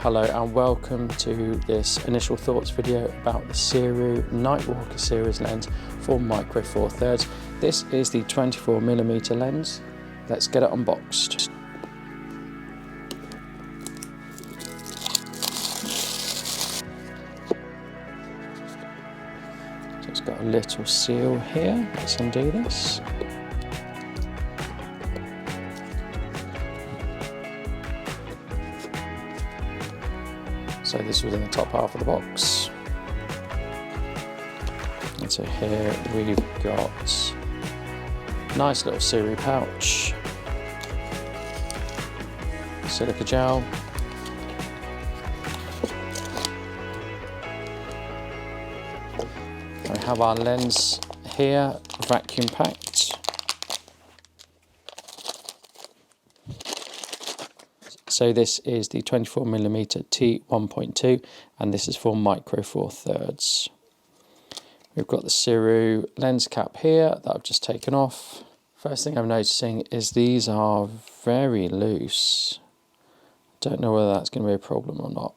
Hello and welcome to this initial thoughts video about the Sirui Nightwalker series lens for Micro Four Thirds. This is the 24mm lens. Let's get it unboxed. So it's got a little seal here. Let's undo this. So this was in the top half of the box. And so here we've got a nice little Sirui pouch, silica gel, we have our lens here, vacuum packed. So this is the 24mm T1.2 and this is for Micro Four Thirds. We've got the Sirui lens cap here that I've just taken off. First thing I'm noticing is these are very loose. Don't know whether that's going to be a problem or not.